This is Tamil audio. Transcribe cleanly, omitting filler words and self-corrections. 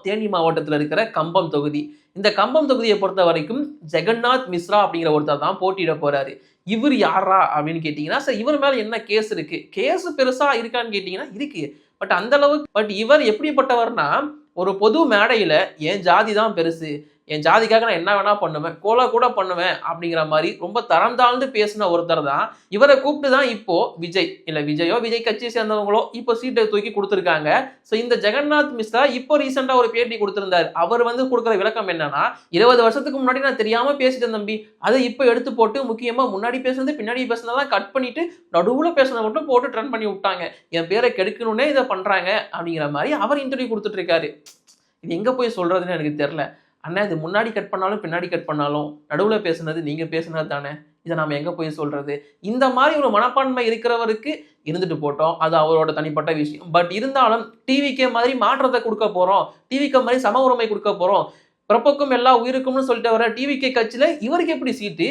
தேனி மாவட்டத்தில் இருக்கிற கம்பம் தொகுதி. இந்த கம்பம் தொகுதியை பொறுத்த வரைக்கும் ஜெகநாத் மிஸ்ரா அப்படிங்கிற ஒருத்தர் தான் போட்டியிட போறாரு. இவர் யாரா அப்படின்னு கேட்டீங்கன்னா, சார் இவர் மேல என்ன கேஸ் இருக்கு? கேஸ் பெருசா இருக்கான்னு கேட்டீங்கன்னா இருக்கு. பட் அந்த அளவுக்கு இவர் எப்படிப்பட்டவர்னா, ஒரு பொது மேடையில என் ஜாதி தான் பெருசு, என் ஜாதிக்காக நான் என்ன வேணா பண்ணுவேன், கொலை கூட பண்ணுவேன் அப்படிங்கிற மாதிரி ரொம்ப தரம் தாழ்ந்து பேசின ஒருத்தர் தான். இவரை கூப்பிட்டு தான் இப்போ விஜயோ விஜய் கட்சியை சேர்ந்தவங்களோ இப்போ சீட்டை தூக்கி கொடுத்துருக்காங்க. ஸோ இந்த ஜெகநாத் மிஸ்ரா இப்போ ரீசெண்டா ஒரு பேட்டி கொடுத்திருந்தார். அவர் கொடுக்குற விளக்கம் என்னன்னா, 20 வருஷத்துக்கு முன்னாடி நான் தெரியாம பேசிட்டேன் தம்பி, அதை இப்போ எடுத்து போட்டு முக்கியமா முன்னாடி பேசுனது பின்னாடி பேசுனதெல்லாம் கட் பண்ணிட்டு நடுவுல பேசுனதை மட்டும் போட்டு ட்ரெண்ட் பண்ணி விட்டாங்க. என் பேரை கெடுக்கணும்னே இதை பண்றாங்க அப்படிங்கிற மாதிரி அவர் இன்டர்வியூ கொடுத்துட்டு இருக்காரு. இது எங்க போய் சொல்றதுன்னு எனக்கு தெரியல. அண்ணா இது முன்னாடி கட் பண்ணாலும் பின்னாடி கட் பண்ணாலும் நடுவுல பேசுனது நீங்க பேசுனது தானே, இதை நாம எங்க போய் சொல்றது? இந்த மாதிரி ஒரு மனப்பான்மை இருக்கிறவருக்கு இருந்துட்டு போட்டோம், அது அவரோட தனிப்பட்ட விஷயம். பட் இருந்தாலும் டிவிகே மாதிரி மாற்றத்தை கொடுக்க போறோம், டிவிகே மாதிரி சம உரிமை கொடுக்க போறோம், பிறப்புக்கும் எல்லா உயிருக்கும்னு சொல்லிட்டு வர டிவிகே கட்சியில இவருக்கு எப்படி சீட்டு?